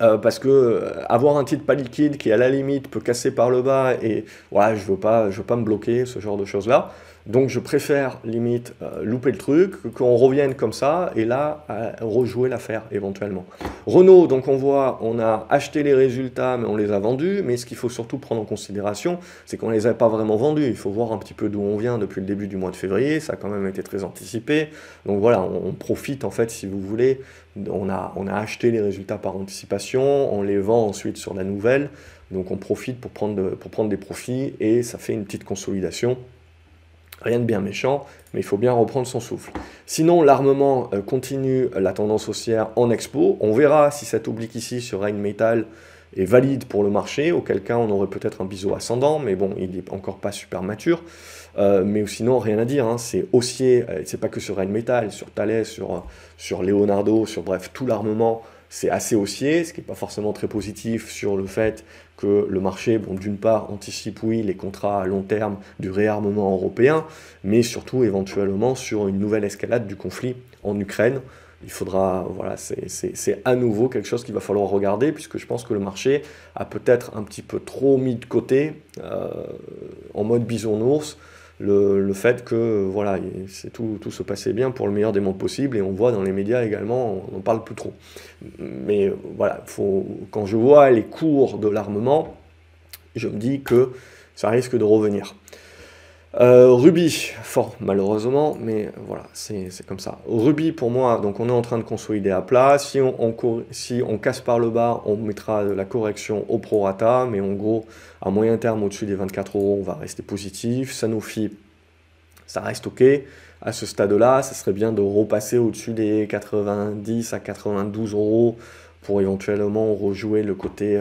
Parce que avoir un titre pas liquide qui à la limite peut casser par le bas, et voilà, je veux pas me bloquer, ce genre de choses là, donc je préfère limite louper le truc, qu'on revienne comme ça et là rejouer l'affaire éventuellement. Renault, donc on a acheté les résultats mais on les a vendus, mais ce qu'il faut surtout prendre en considération, c'est qu'on les a pas vraiment vendus. Il faut voir un petit peu d'où on vient depuis le début du mois de février, ça a quand même été très anticipé, donc voilà, on profite en fait, si vous voulez. On a acheté les résultats par anticipation, on les vend ensuite sur la nouvelle, donc on profite pour prendre des profits, et ça fait une petite consolidation. Rien de bien méchant, mais il faut bien reprendre son souffle. Sinon, l'armement continue la tendance haussière en expo. On verra si cette oblique ici sur Rheinmetall est valide pour le marché, auquel cas on aurait peut-être un biseau ascendant, mais bon, il n'est encore pas super mature. Mais sinon, rien à dire, hein, c'est haussier, c'est pas que sur Rheinmetall, sur Thales, sur Leonardo, sur bref, tout l'armement, c'est assez haussier, ce qui n'est pas forcément très positif sur le fait que le marché, bon, d'une part, anticipe, oui, les contrats à long terme du réarmement européen, mais surtout, éventuellement, sur une nouvelle escalade du conflit en Ukraine. Il faudra, voilà, c'est à nouveau quelque chose qu'il va falloir regarder, puisque je pense que le marché a peut-être un petit peu trop mis de côté, en mode bisounours, le fait que voilà, tout se passait bien pour le meilleur des mondes possibles, et on voit dans les médias également, on n'en parle plus trop. Mais voilà, quand je vois les cours de l'armement, je me dis que ça risque de revenir. Ruby, fort malheureusement, mais voilà, c'est comme ça. Ruby pour moi, donc on est en train de consolider à plat. Si on casse par le bas, on mettra la correction au prorata, mais en gros, à moyen terme, au-dessus des 24 €, on va rester positif. Sanofi, ça reste ok. À ce stade-là, ça serait bien de repasser au-dessus des 90 à 92 € pour éventuellement rejouer le côté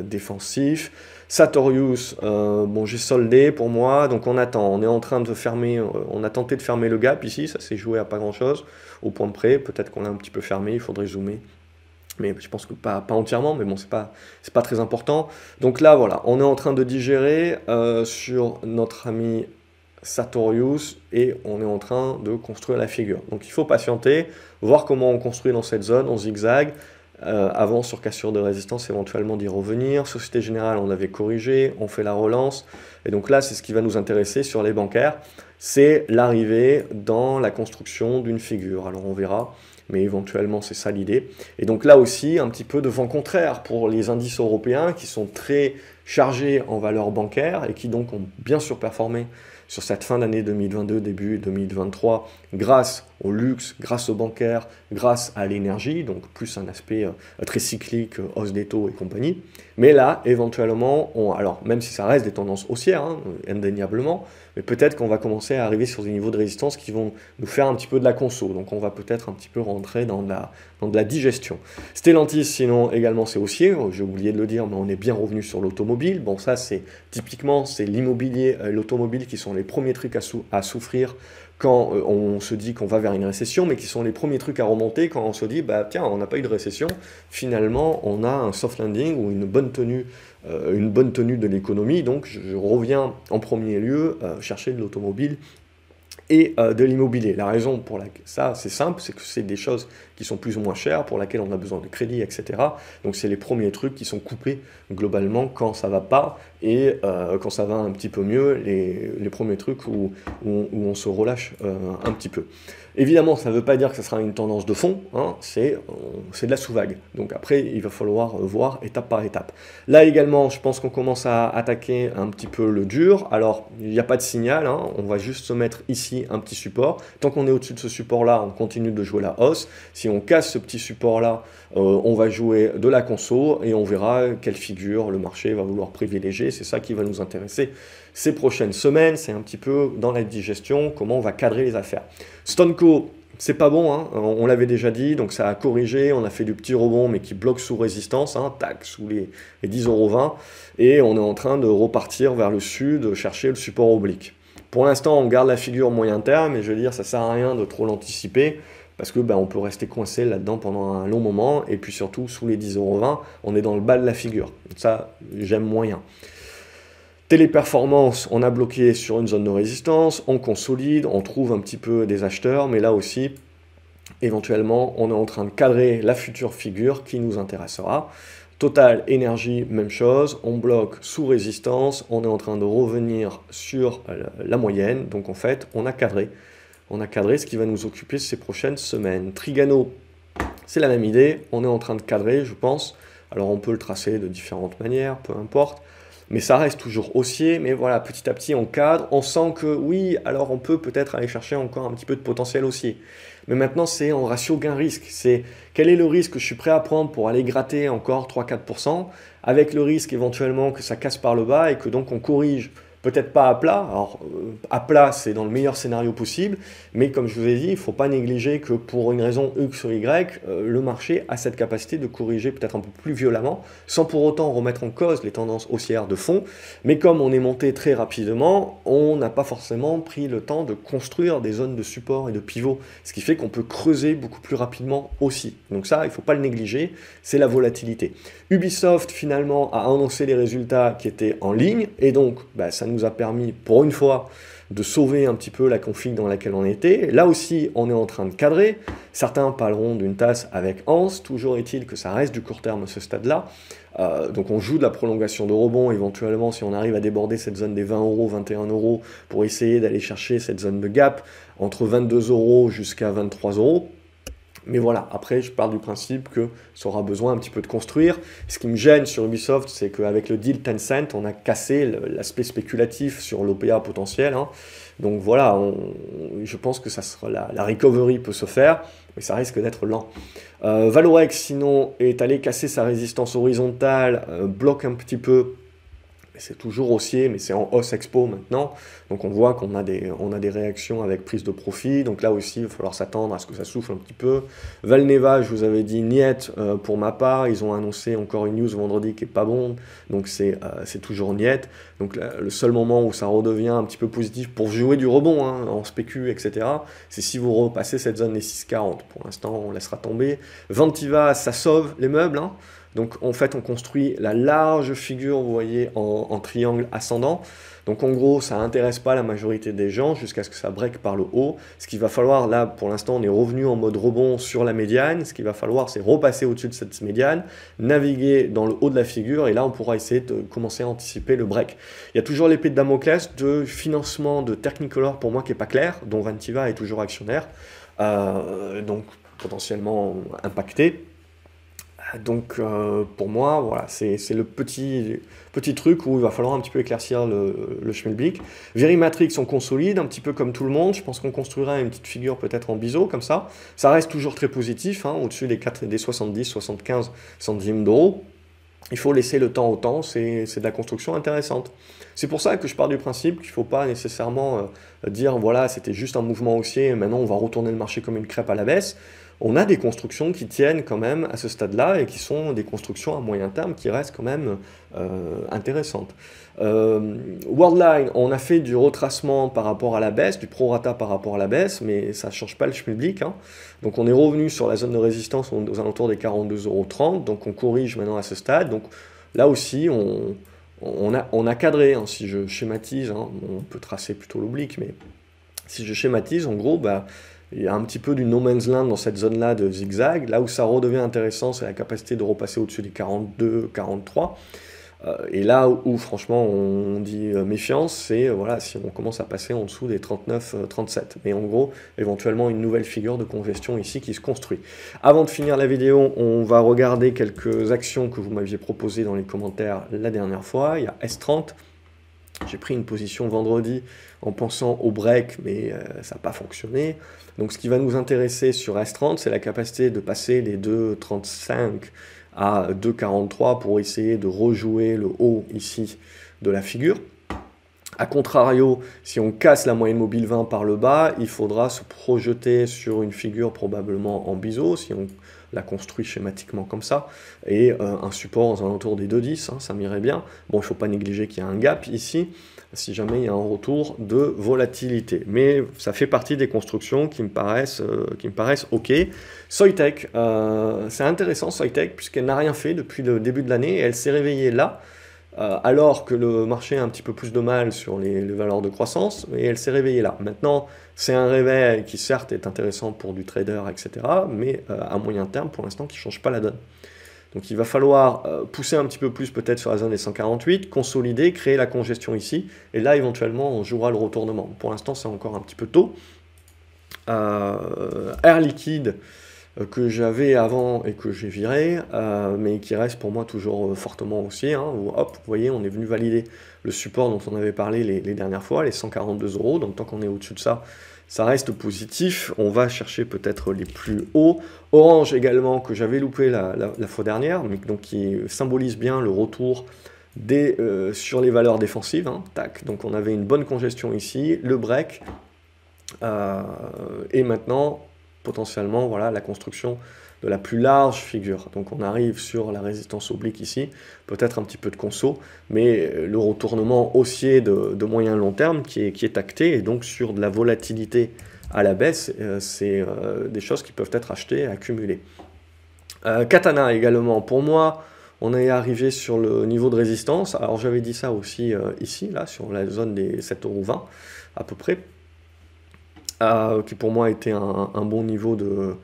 défensif. Sartorius, bon, j'ai soldé pour moi, donc on attend, on est en train de fermer, on a tenté de fermer le gap ici, ça s'est joué à pas grand chose, au point de près, peut-être qu'on l'a un petit peu fermé, il faudrait zoomer, mais je pense que pas entièrement, mais bon, c'est pas très important. Donc là, voilà, on est en train de digérer sur notre ami Sartorius, et on est en train de construire la figure. Donc il faut patienter, voir comment on construit dans cette zone, on zigzag, avant sur cassure de résistance éventuellement d'y revenir. Société Générale, on avait corrigé, on fait la relance, et donc là c'est ce qui va nous intéresser sur les bancaires, c'est l'arrivée dans la construction d'une figure. Alors on verra, mais éventuellement c'est ça l'idée. Et donc là aussi un petit peu de vent contraire pour les indices européens qui sont très chargés en valeur bancaire et qui donc ont bien surperformé sur cette fin d'année 2022, début 2023, grâce au luxe, grâce au bancaire, grâce à l'énergie, donc plus un aspect très cyclique, hausse des taux et compagnie. Mais là, éventuellement, alors même si ça reste des tendances haussières, hein, indéniablement, mais peut-être qu'on va commencer à arriver sur des niveaux de résistance qui vont nous faire un petit peu de la conso. Donc on va peut-être un petit peu rentrer dans de la digestion. Stellantis, sinon, également, c'est haussier. J'ai oublié de le dire, mais on est bien revenu sur l'automobile. Bon, ça, c'est typiquement, c'est l'immobilier, l'automobile qui sont les premiers trucs à souffrir quand on se dit qu'on va vers une récession, mais qui sont les premiers trucs à remonter quand on se dit, bah tiens, on n'a pas eu de récession, finalement, on a un soft landing ou une bonne tenue de l'économie. Donc, je reviens en premier lieu chercher de l'automobile et de l'immobilier. La raison pour ça, c'est simple, c'est que c'est des choses qui sont plus ou moins chères, pour lesquelles on a besoin de crédit, etc. Donc c'est les premiers trucs qui sont coupés globalement quand ça va pas, et quand ça va un petit peu mieux, les premiers trucs où on se relâche un petit peu. Évidemment, ça ne veut pas dire que ce sera une tendance de fond, hein, c'est de la sous-vague. Donc après, il va falloir voir étape par étape. Là également, je pense qu'on commence à attaquer un petit peu le dur. Alors, il n'y a pas de signal, hein, on va juste se mettre ici un petit support. Tant qu'on est au-dessus de ce support-là, on continue de jouer la hausse. Si on casse ce petit support-là, on va jouer de la conso et on verra quelle figure le marché va vouloir privilégier. C'est ça qui va nous intéresser ces prochaines semaines. C'est un petit peu dans la digestion, comment on va cadrer les affaires. Stonco, c'est pas bon, hein, on l'avait déjà dit, donc ça a corrigé, on a fait du petit rebond, mais qui bloque sous résistance, hein, tac, sous les 10,20 €, et on est en train de repartir vers le sud, chercher le support oblique. Pour l'instant, on garde la figure moyen terme, et je veux dire, ça sert à rien de trop l'anticiper, parce que on peut rester coincé là-dedans pendant un long moment, et puis surtout, sous les 10,20 €, on est dans le bas de la figure. Ça, j'aime moyen. Téléperformance, on a bloqué sur une zone de résistance, on consolide, on trouve un petit peu des acheteurs, mais là aussi, éventuellement, on est en train de cadrer la future figure qui nous intéressera. Total énergie, même chose, on bloque sous résistance, on est en train de revenir sur la moyenne, donc en fait, on a cadré ce qui va nous occuper ces prochaines semaines. Trigano, c'est la même idée, on est en train de cadrer, je pense. Alors on peut le tracer de différentes manières, peu importe. Mais ça reste toujours haussier, mais voilà, petit à petit on cadre, on sent que oui, alors on peut peut-être aller chercher encore un petit peu de potentiel haussier. Mais maintenant c'est en ratio gain-risque, c'est quel est le risque que je suis prêt à prendre pour aller gratter encore 3-4%, avec le risque éventuellement que ça casse par le bas et que donc on corrige. Peut-être pas à plat, alors à plat c'est dans le meilleur scénario possible, mais comme je vous ai dit, il ne faut pas négliger que pour une raison X ou Y, le marché a cette capacité de corriger peut-être un peu plus violemment, sans pour autant remettre en cause les tendances haussières de fond, mais comme on est monté très rapidement, on n'a pas forcément pris le temps de construire des zones de support et de pivot, ce qui fait qu'on peut creuser beaucoup plus rapidement aussi. Donc ça, il ne faut pas le négliger, c'est la volatilité. Ubisoft finalement a annoncé les résultats qui étaient en ligne, et donc ça nous a permis pour une fois de sauver un petit peu la config dans laquelle on était. Là aussi, on est en train de cadrer. Certains parleront d'une tasse avec Hans. Toujours est-il que ça reste du court terme à ce stade-là. Donc on joue de la prolongation de rebond éventuellement si on arrive à déborder cette zone des 20 €, 21 € pour essayer d'aller chercher cette zone de gap entre 22 € jusqu'à 23 €. Mais voilà, après, je pars du principe que ça aura besoin un petit peu de construire. Ce qui me gêne sur Ubisoft, c'est qu'avec le deal Tencent, on a cassé l'aspect spéculatif sur l'OPA potentiel, hein. Donc voilà, je pense que ça sera la recovery peut se faire, mais ça risque d'être lent. Valorex, sinon, est allé casser sa résistance horizontale, bloque un petit peu. C'est toujours haussier, mais c'est en hausse expo maintenant. Donc on voit qu'on a des réactions avec prise de profit. Donc là aussi, il va falloir s'attendre à ce que ça souffle un petit peu. Valneva, je vous avais dit niet pour ma part. Ils ont annoncé encore une news vendredi qui est pas bon. Donc c'est toujours niet. Donc là, le seul moment où ça redevient un petit peu positif pour jouer du rebond, hein, en spécu, etc., c'est si vous repassez cette zone des 6,40. Pour l'instant, on laissera tomber. Ventiva, ça sauve les meubles, hein. Donc en fait on construit la large figure, vous voyez, en triangle ascendant. Donc en gros ça n'intéresse pas la majorité des gens jusqu'à ce que ça break par le haut. Ce qu'il va falloir, là pour l'instant on est revenu en mode rebond sur la médiane. Ce qu'il va falloir c'est repasser au-dessus de cette médiane, naviguer dans le haut de la figure et là on pourra essayer de commencer à anticiper le break. Il y a toujours l'épée de Damoclès de financement de Technicolor pour moi qui n'est pas clair, dont Ventiva est toujours actionnaire, donc potentiellement impacté. Donc pour moi, voilà, c'est le petit truc où il va falloir un petit peu éclaircir le schmilblick. Verimatrix, on consolide un petit peu comme tout le monde. Je pense qu'on construira une petite figure peut-être en biseau comme ça. Ça reste toujours très positif, hein, au-dessus des 70, 75 centimes d'euros. Il faut laisser le temps au temps, c'est de la construction intéressante. C'est pour ça que je pars du principe qu'il ne faut pas nécessairement dire voilà, c'était juste un mouvement haussier, et maintenant on va retourner le marché comme une crêpe à la baisse. On a des constructions qui tiennent quand même à ce stade-là et qui sont des constructions à moyen terme qui restent quand même intéressantes. Worldline, on a fait du retracement par rapport à la baisse, du prorata par rapport à la baisse, mais ça ne change pas le schmilblick, hein. Donc on est revenu sur la zone de résistance aux alentours des 42,30 €, donc on corrige maintenant à ce stade. Donc là aussi, on a cadré, hein, si je schématise, hein, on peut tracer plutôt l'oblique, mais si je schématise, en gros, bah, il y a un petit peu du no man's land dans cette zone-là de zigzag. Là où ça redevient intéressant, c'est la capacité de repasser au-dessus des 42, 43. Et là où franchement on dit méfiance, c'est voilà, si on commence à passer en dessous des 39, 37. Mais en gros, éventuellement une nouvelle figure de congestion ici qui se construit. Avant de finir la vidéo, on va regarder quelques actions que vous m'aviez proposées dans les commentaires la dernière fois. Il y a S30. J'ai pris une position vendredi en pensant au break, mais ça n'a pas fonctionné. Donc ce qui va nous intéresser sur S30, c'est la capacité de passer des 2,35 à 2,43 pour essayer de rejouer le haut ici de la figure. A contrario, si on casse la moyenne mobile 20 par le bas, il faudra se projeter sur une figure probablement en biseau, si on la construit schématiquement comme ça, et un support aux alentours des 2,10, hein, ça m'irait bien. Bon, il ne faut pas négliger qu'il y a un gap ici, si jamais il y a un retour de volatilité. Mais ça fait partie des constructions qui me paraissent OK. Soitec, c'est intéressant Soitec, puisqu'elle n'a rien fait depuis le début de l'année, et elle s'est réveillée là, alors que le marché a un petit peu plus de mal sur les valeurs de croissance, et elle s'est réveillée là. Maintenant, c'est un réveil qui certes est intéressant pour du trader, etc., mais à moyen terme, pour l'instant, qui ne change pas la donne. Donc il va falloir pousser un petit peu plus peut-être sur la zone des 148, consolider, créer la congestion ici, et là éventuellement on jouera le retournement. Pour l'instant c'est encore un petit peu tôt. Air Liquide, que j'avais avant et que j'ai viré, mais qui reste pour moi toujours fortement haussier, hein, où, hop, vous voyez, on est venu valider le support dont on avait parlé les dernières fois, les 142 €, donc tant qu'on est au-dessus de ça, ça reste positif. On va chercher peut-être les plus hauts. Orange également, que j'avais loupé la fois dernière, mais donc qui symbolise bien le retour sur les valeurs défensives, hein, tac, donc on avait une bonne congestion ici, le break, et maintenant, potentiellement, voilà, la construction de la plus large figure. Donc on arrive sur la résistance oblique ici, peut-être un petit peu de conso, mais le retournement haussier de moyen long terme qui est acté, et donc sur de la volatilité à la baisse, c'est des choses qui peuvent être achetées et accumulées. Katana également, pour moi, on est arrivé sur le niveau de résistance. Alors j'avais dit ça aussi ici, là, sur la zone des 7,20 € à peu près, qui pour moi était un bon niveau de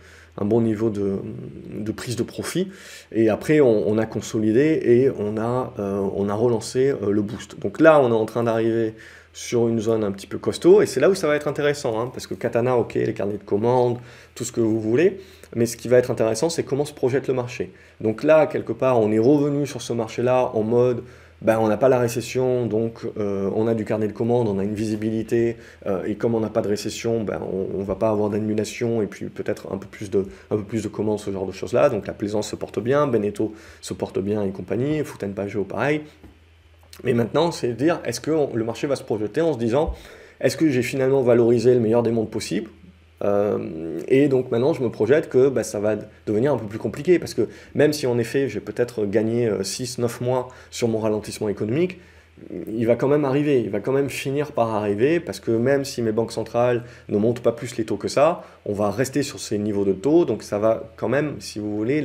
prise de profit, et après on a consolidé et on a relancé le boost. Donc là on est en train d'arriver sur une zone un petit peu costaud, et c'est là où ça va être intéressant, hein, parce que Katana, ok, les carnets de commandes, tout ce que vous voulez, mais ce qui va être intéressant, c'est comment se projette le marché. Donc là, quelque part, on est revenu sur ce marché-là en mode, ben, on n'a pas la récession, donc on a du carnet de commandes, on a une visibilité, et comme on n'a pas de récession, ben, on ne va pas avoir d'annulation, et puis peut-être un peu plus de commandes, ce genre de choses-là. Donc la plaisance se porte bien, Beneteau se porte bien et compagnie, Fouten Pajot pareil. Mais maintenant, c'est de dire, est-ce que le marché va se projeter en se disant, est-ce que j'ai finalement valorisé le meilleur des mondes possible? Et donc maintenant, je me projette que bah, ça va devenir un peu plus compliqué, parce que même si en effet, j'ai peut-être gagné 6-9 mois sur mon ralentissement économique, il va quand même arriver, il va quand même finir par arriver, parce que même si mes banques centrales ne montent pas plus les taux que ça, on va rester sur ces niveaux de taux, donc ça va quand même, si vous voulez,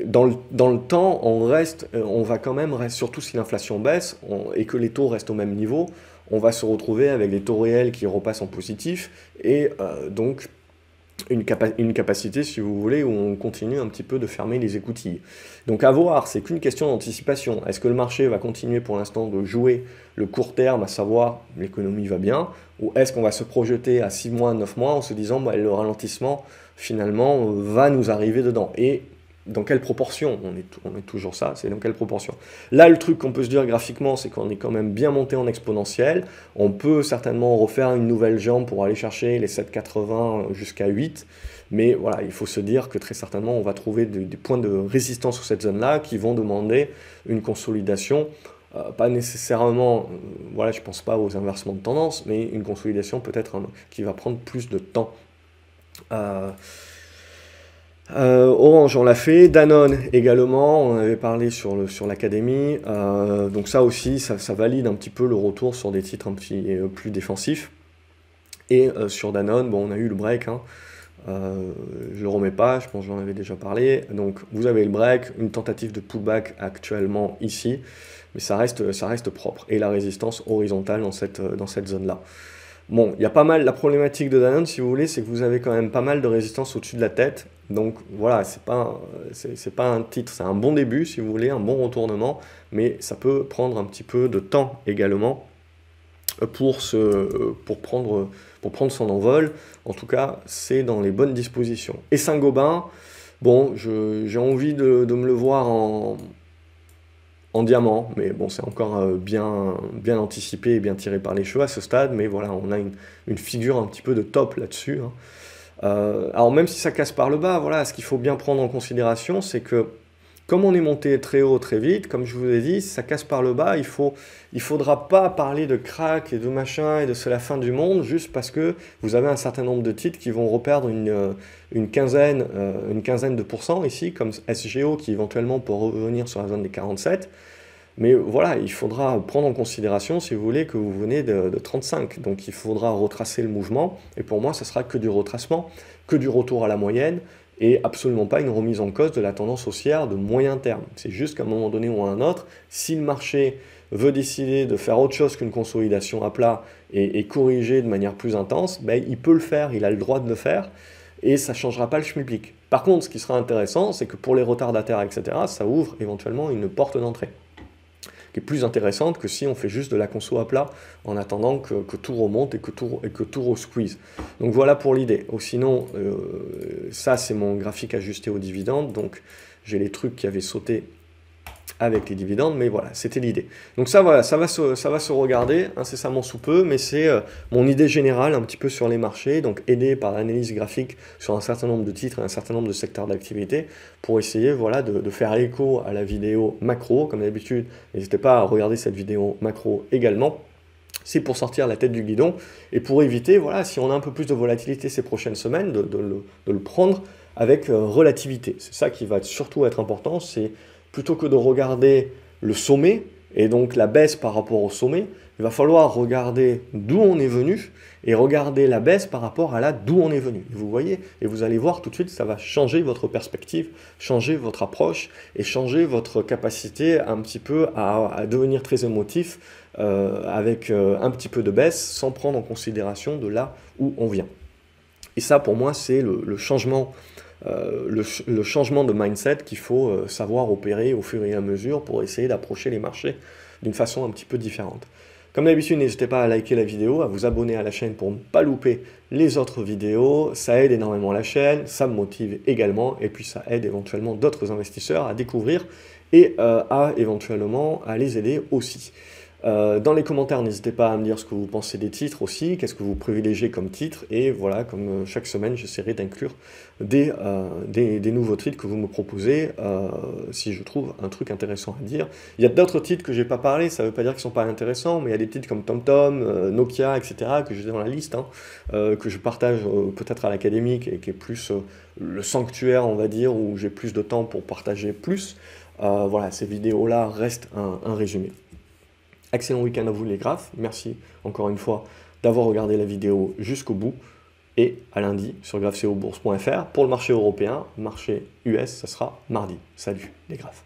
dans le temps, on va quand même, surtout si l'inflation baisse et que les taux restent au même niveau, on va se retrouver avec des taux réels qui repassent en positif, et donc une capacité, si vous voulez, où on continue un petit peu de fermer les écoutilles. Donc à voir, c'est qu'une question d'anticipation. Est-ce que le marché va continuer pour l'instant de jouer le court terme, à savoir l'économie va bien, ou est-ce qu'on va se projeter à 6 mois, 9 mois en se disant bah, le ralentissement finalement va nous arriver dedans. Et dans quelle proportion? On est toujours ça, c'est dans quelle proportion? Là, le truc qu'on peut se dire graphiquement, c'est qu'on est quand même bien monté en exponentiel. On peut certainement refaire une nouvelle jambe pour aller chercher les 7,80 jusqu'à 8. Mais voilà, il faut se dire que très certainement, on va trouver des points de résistance sur cette zone-là qui vont demander une consolidation. Pas nécessairement, voilà, je ne pense pas aux inversements de tendance, mais une consolidation peut-être qui va prendre plus de temps. Orange, on l'a fait. Danone également, on avait parlé sur l'académie. Donc ça aussi, ça valide un petit peu le retour sur des titres un petit plus défensifs. Et sur Danone, bon, on a eu le break, hein. Je le remets pas, je pense que j'en avais déjà parlé. Donc vous avez le break, une tentative de pullback actuellement ici, mais ça reste propre. Et la résistance horizontale dans cette zone-là. Bon, il y a pas mal, la problématique de Danone, si vous voulez, c'est que vous avez quand même pas mal de résistance au-dessus de la tête. Donc voilà, c'est pas un titre, c'est un bon début, si vous voulez, un bon retournement, mais ça peut prendre un petit peu de temps également pour prendre son envol. En tout cas, c'est dans les bonnes dispositions. Et Saint-Gobain, bon, j'ai envie de me le voir en diamant, mais bon, c'est encore bien anticipé et bien tiré par les cheveux à ce stade, mais voilà, on a une figure un petit peu de top là-dessus, hein. Alors même si ça casse par le bas, voilà, ce qu'il faut bien prendre en considération, c'est que comme on est monté très haut très vite, comme je vous ai dit, si ça casse par le bas, il faudra pas parler de crack et de machin et de c'est la fin du monde, juste parce que vous avez un certain nombre de titres qui vont reperdre une quinzaine de pourcents ici, comme SGO qui éventuellement peut revenir sur la zone des 47. Mais voilà, il faudra prendre en considération, si vous voulez, que vous venez de 35. Donc il faudra retracer le mouvement. Et pour moi, ce sera que du retracement, que du retour à la moyenne, et absolument pas une remise en cause de la tendance haussière de moyen terme. C'est juste qu'à un moment donné ou à un autre, si le marché veut décider de faire autre chose qu'une consolidation à plat et corriger de manière plus intense, ben, il peut le faire, il a le droit de le faire, et ça ne changera pas le schmilblick. Par contre, ce qui sera intéressant, c'est que pour les retardataires, etc., ça ouvre éventuellement une porte d'entrée, qui est plus intéressante que si on fait juste de la conso à plat en attendant que tout remonte et que tout re-squeeze. Donc voilà pour l'idée. Sinon, ça c'est mon graphique ajusté aux dividendes, donc j'ai les trucs qui avaient sauté avec les dividendes, mais voilà, c'était l'idée. Donc ça, voilà, ça va se regarder incessamment sous peu, mais c'est mon idée générale un petit peu sur les marchés, donc aidé par l'analyse graphique sur un certain nombre de titres et un certain nombre de secteurs d'activité, pour essayer voilà, de faire écho à la vidéo macro, comme d'habitude. N'hésitez pas à regarder cette vidéo macro également. C'est pour sortir la tête du guidon et pour éviter, voilà, si on a un peu plus de volatilité ces prochaines semaines, de le prendre avec relativité. C'est ça qui va surtout être important, c'est plutôt que de regarder le sommet, et donc la baisse par rapport au sommet, il va falloir regarder d'où on est venu, et regarder la baisse par rapport à là d'où on est venu. Et vous voyez, et vous allez voir tout de suite, ça va changer votre perspective, changer votre approche, et changer votre capacité un petit peu à devenir très émotif, avec un petit peu de baisse, sans prendre en considération de là où on vient. Et ça, pour moi, c'est le changement de mindset qu'il faut savoir opérer au fur et à mesure pour essayer d'approcher les marchés d'une façon un petit peu différente. Comme d'habitude, n'hésitez pas à liker la vidéo, à vous abonner à la chaîne pour ne pas louper les autres vidéos. Ça aide énormément la chaîne, ça me motive également, et puis ça aide éventuellement d'autres investisseurs à découvrir et à éventuellement à les aider aussi. Dans les commentaires, n'hésitez pas à me dire ce que vous pensez des titres aussi, qu'est-ce que vous privilégiez comme titre, et voilà, comme chaque semaine, j'essaierai d'inclure des nouveaux titres que vous me proposez, si je trouve un truc intéressant à dire. Il y a d'autres titres que je n'ai pas parlé, ça ne veut pas dire qu'ils ne sont pas intéressants, mais il y a des titres comme TomTom, Nokia, etc., que j'ai dans la liste, hein, que je partage peut-être à l'académique, et qui est plus le sanctuaire, on va dire, où j'ai plus de temps pour partager plus. Voilà, ces vidéos-là restent un résumé. Excellent week-end à vous les graphes, merci encore une fois d'avoir regardé la vidéo jusqu'au bout, et à lundi sur graphcobourse.fr pour le marché européen, marché US, ça sera mardi. Salut les graphes.